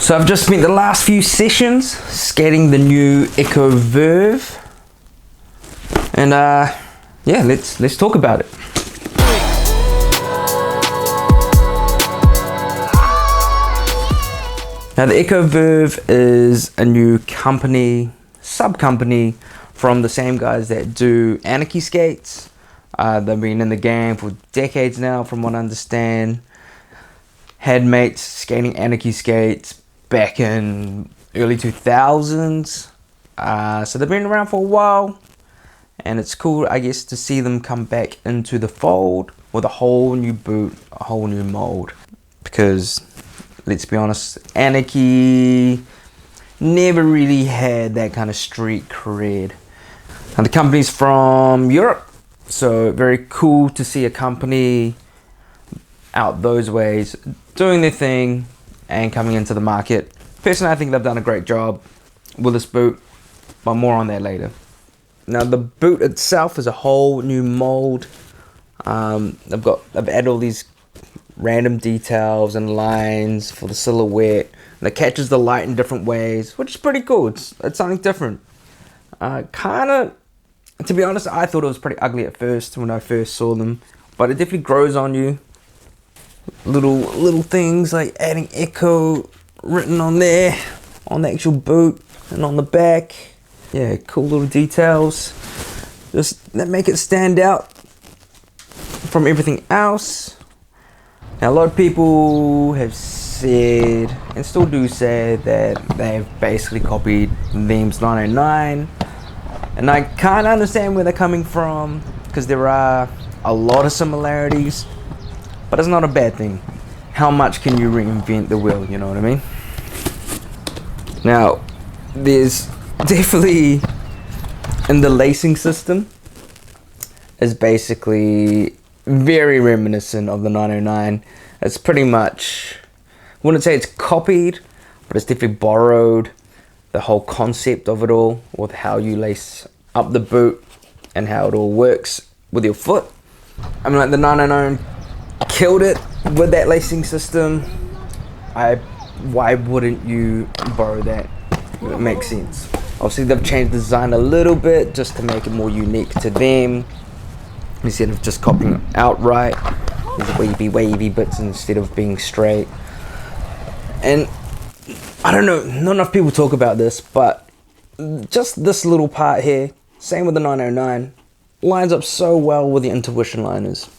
So I've just spent the last few sessions skating the new Verve, and yeah, let's talk about it. Now the Verve is a new company, sub-company from the same guys that do Anarchy skates. They've been in the game for decades now, from what I understand. Had mates skating Anarchy skates back in early 2000s. So they've been around for a while, and it's cool, I guess, to see them come back into the fold with a whole new boot, a whole new mold. Because let's be honest, Anarchy never really had that kind of street cred. And the company's from Europe, so very cool to see a company out those ways doing their thing and coming into the market. Personally, I think they've done a great job with this boot, but more on that later. Now the boot itself is a whole new mold. I've added all these random details and lines for the silhouette, and it catches the light in different ways, which is pretty cool. It's something different. Kinda, to be honest, I thought it was pretty ugly at first when I first saw them, but it definitely grows on you. Little things like adding Echo written on there, on the actual boot and on the back. Yeah, cool little details. Just that make it stand out from everything else. Now a lot of people have said, and still do say, that they've basically copied Them's 909. And I kind of understand where they're coming from, because there are a lot of similarities, but it's not a bad thing. How much can you reinvent the wheel, you know what I mean? Now, there's definitely, in the lacing system, is basically very reminiscent of the 909. It's pretty much, I wouldn't say it's copied, but it's definitely borrowed the whole concept of it all, with how you lace up the boot and how it all works with your foot. I mean, like, the 909 killed it with that lacing system. Why wouldn't you borrow that? It makes sense. Obviously they've changed the design a little bit just to make it more unique to them, instead of just copying it outright. These wavy bits instead of being straight. And I don't know, not enough people talk about this, but just this little part here, same with the 909, lines up so well with the Intuition liners.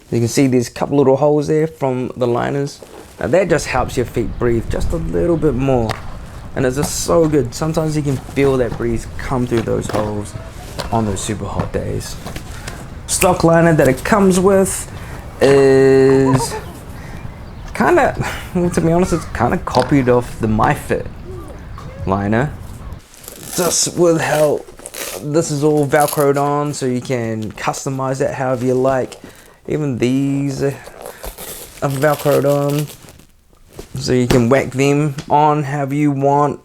You can see there's a couple little holes there from the liners. Now that just helps your feet breathe just a little bit more, and it's just so good. Sometimes you can feel that breeze come through those holes on those super hot days. Stock liner that it comes with is kind of, well, to be honest, it's kind of copied off the MyFit liner, just with how this is all velcroed on, so you can customize it however you like. Even these are velcroed on, so you can whack them on however you want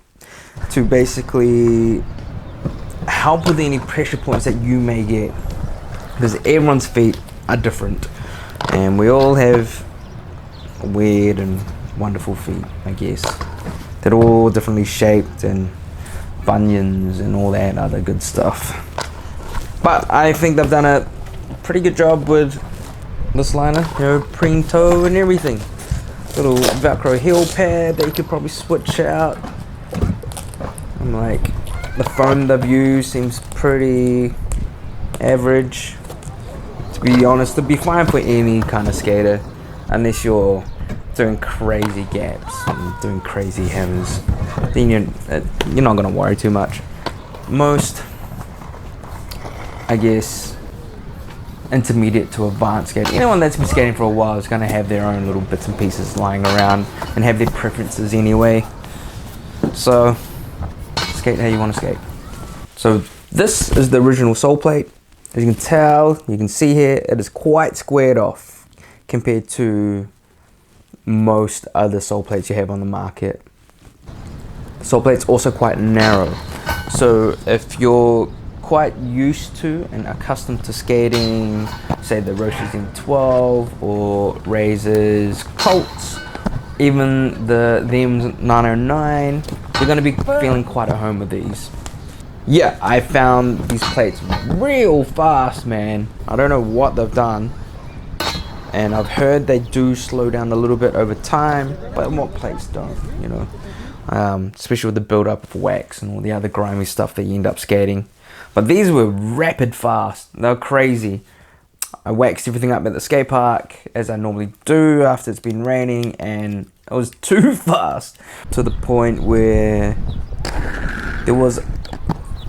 to basically help with any pressure points that you may get, because everyone's feet are different and we all have weird and wonderful feet, I guess. They're all differently shaped, and bunions and all that other good stuff. But I think they've done a pretty good job with this liner, you know, preen toe and everything. Little velcro heel pad that you could probably switch out. I'm like, the foam they've used seems pretty average. To be honest, it'd be fine for any kind of skater, unless you're doing crazy gaps and doing crazy hammers. Then you're not gonna worry too much. Most, I guess, intermediate to advanced skating, anyone that's been skating for a while is going to have their own little bits and pieces lying around and have their preferences anyway. So skate how you want to skate. So this is the original sole plate. As you can tell, you can see here, it is quite squared off compared to most other sole plates you have on the market. The sole plate's also quite narrow, so if you're quite used to and accustomed to skating, say the Roche's M12 or Razors, Colts, even the them's 909, you're going to be feeling quite at home with these. Yeah, I found these plates real fast, man. I don't know what they've done, and I've heard they do slow down a little bit over time, but what plates don't, you know? Especially with the build-up of wax and all the other grimy stuff that you end up skating. But these were rapid fast. They were crazy. I waxed everything up at the skate park, as I normally do after it's been raining, and it was too fast, to the point where there was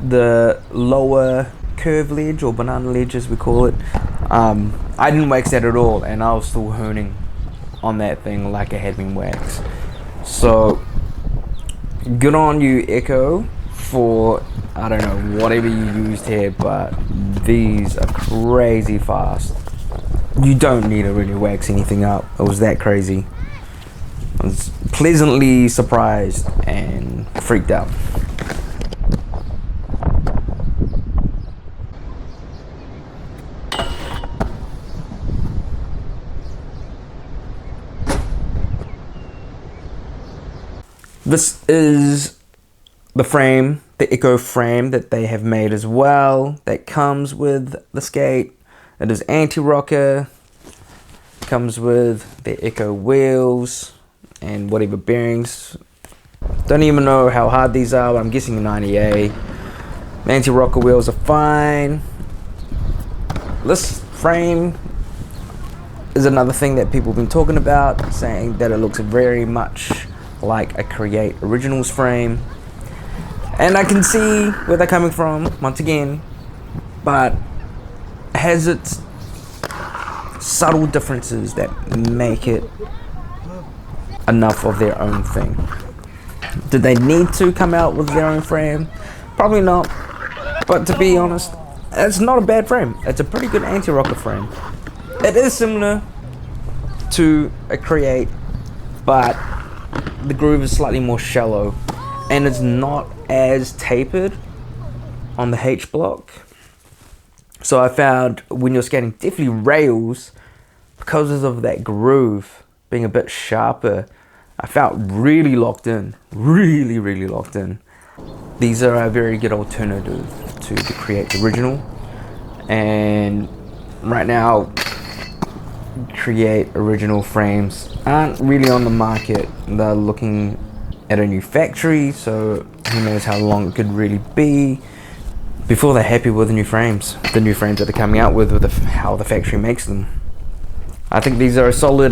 the lower curve ledge, or banana ledge as we call it. I didn't wax that at all, and I was still honing on that thing like it had been waxed. So good on you, Echo, for, I don't know, whatever you used here, but these are crazy fast. You don't need to really wax anything up. It was that crazy. I was pleasantly surprised and freaked out. This is the frame, the Echo frame that they have made as well, that comes with the skate. It is anti-rocker, comes with the Echo wheels and whatever bearings. Don't even know how hard these are, but I'm guessing 98. Anti-rocker wheels are fine. This frame is another thing that people have been talking about, saying that it looks very much like a Create Originals frame, and I can see where they're coming from once again, but it has its subtle differences that make it enough of their own thing. Did they need to come out with their own frame? Probably not, but to be honest, it's not a bad frame. It's a pretty good anti-rocker frame. It is similar to a Create, but the groove is slightly more shallow, and it's not as tapered on the H block. So I found when you're skating definitely rails, because of that groove being a bit sharper, I felt really locked in, really locked in. These are a very good alternative to the Create Original, and right now Create Original frames aren't really on the market. They're looking at a new factory, so who knows how long it could really be before they're happy with the new frames that they're coming out with how the factory makes them. I think these are a solid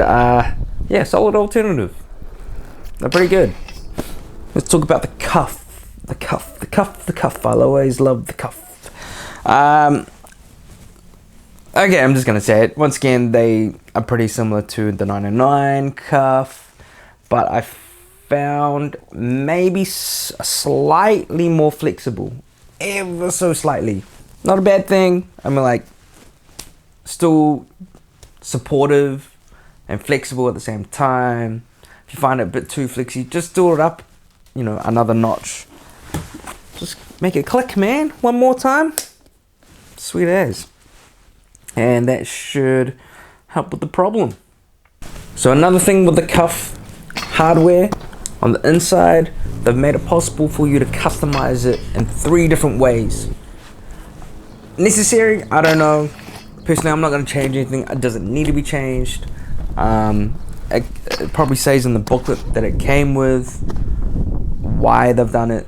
solid alternative. They're pretty good. Let's talk about the cuff. The cuff. I'll always love the cuff. Okay, I'm just gonna say it. Once again, they are pretty similar to the 909 cuff, but I found maybe slightly more flexible, ever so slightly. Not a bad thing. I mean, like, still supportive and flexible at the same time. If you find it a bit too flexy, just do it up, you know, another notch. Just make it click, man. One more time. Sweet as. And that should help with the problem. So another thing with the cuff hardware, on the inside, they've made it possible for you to customize it in 3 different ways. Necessary? I don't know. Personally, I'm not going to change anything. It doesn't need to be changed. It probably says in the booklet that it came with why they've done it.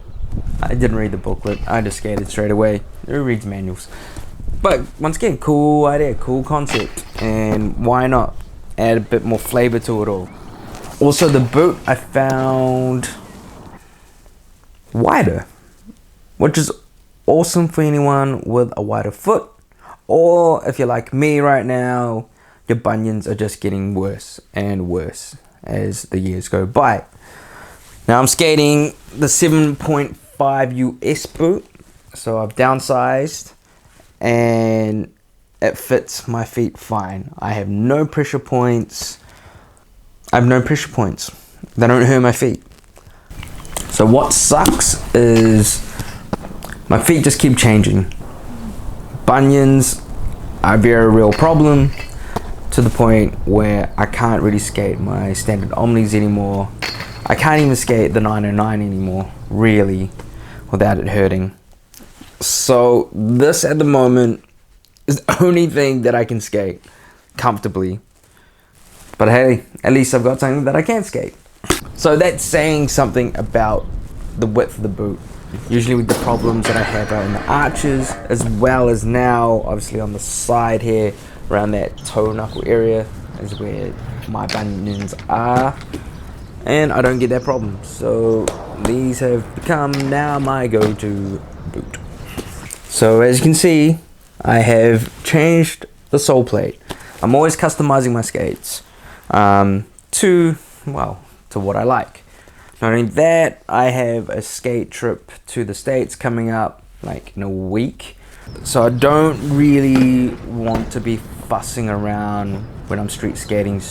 I didn't read the booklet. I just skated straight away. Who reads manuals? But once again, cool idea, cool concept, and why not add a bit more flavor to it all. Also, the boot I found wider, which is awesome for anyone with a wider foot, or if you're like me right now, your bunions are just getting worse and worse as the years go by. Now I'm skating the 7.5 US boot, so I've downsized, and it fits my feet fine. I have no pressure points. They don't hurt my feet. So what sucks is my feet just keep changing. Bunions are a very real problem. to the point where I can't really skate my standard Omnis anymore. I can't even skate the 909 anymore, really, without it hurting. So this at the moment is the only thing that I can skate comfortably. But hey, at least I've got something that I can skate. So that's saying something about the width of the boot. Usually with the problems that I have out in the arches, as well as now obviously on the side here around that toe knuckle area is where my bunions are, and I don't get that problem. So these have become now my go-to boot. So as you can see, I have changed the sole plate. I'm always customizing my skates to what I like. Not only that, I have a skate trip to the States coming up like in a week. So I don't really want to be fussing around when I'm street skating,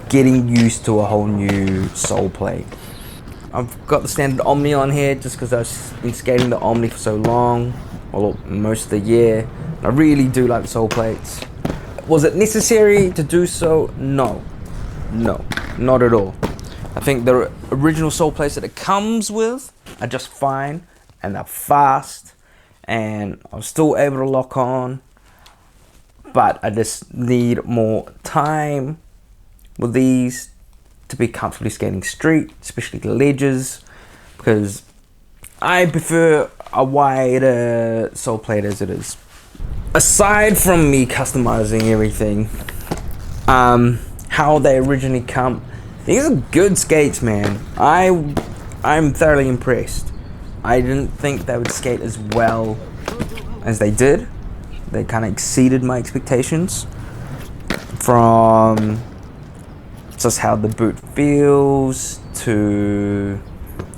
getting used to a whole new sole plate. I've got the standard Omni on here just because I've been skating the Omni for so long, or most of the year. I really do like the sole plates. Was it necessary to do so? No, not at all. I think the original sole plates that it comes with are just fine, and they're fast, and I'm still able to lock on, but I just need more time with these to be comfortably skating street, especially the ledges, because I prefer a wider sole plate as it is. Aside from me customizing everything, how they originally come, these are good skates, man. I'm thoroughly impressed. I didn't think they would skate as well as they did. They kind of exceeded my expectations from just how the boot feels to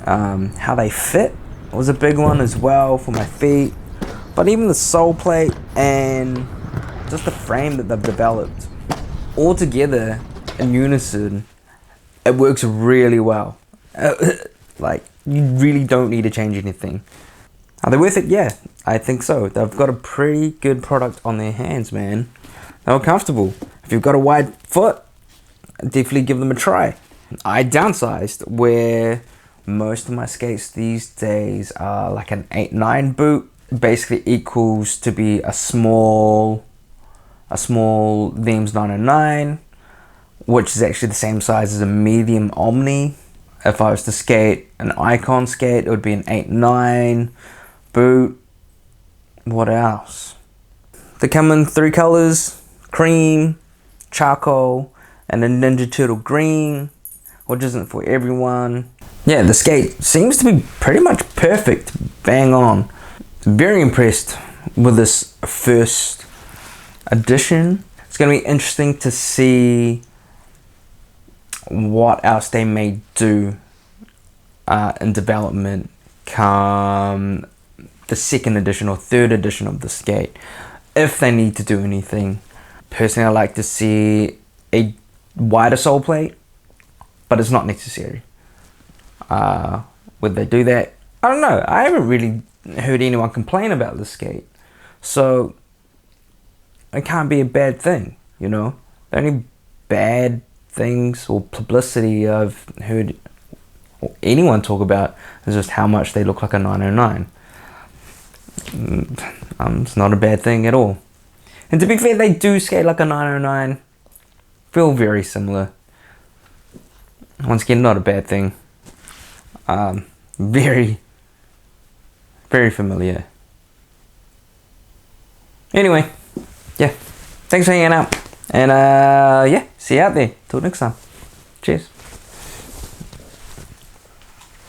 how they fit was a big one as well for my feet. But even the sole plate and just the frame that they've developed all together in unison, it works really well. Like, you really don't need to change anything. Are they worth it? Yeah, I think so. They've got a pretty good product on their hands, man. They were comfortable. If you've got a wide foot, definitely give them a try. I downsized, where most of my skates these days are like an 8-9 boot. Basically equals to be a small Veeams 909, which is actually the same size as a medium Omni. If I was to skate an Icon skate, it would be an 8-9 boot. What else? They come in 3 colors: cream, charcoal, and a Ninja Turtle green, which isn't for everyone. Yeah, the skate seems to be pretty much perfect, bang on. Very impressed with this first edition. It's going to be interesting to see what else they may do in development come the second edition or third edition of the skate, if they need to do anything. Personally, I like to see a wider sole plate, but it's not necessary. Would they do that? I don't know. I haven't really heard anyone complain about the skate, so it can't be a bad thing, you know. The only bad things or publicity I've heard anyone talk about is just how much they look like a 909. It's not a bad thing at all. And to be fair, they do skate like a 909. Feel very similar. Once again, not a bad thing. Very familiar. Anyway, yeah, thanks for hanging out, and yeah, see you out there. Till next time. Cheers.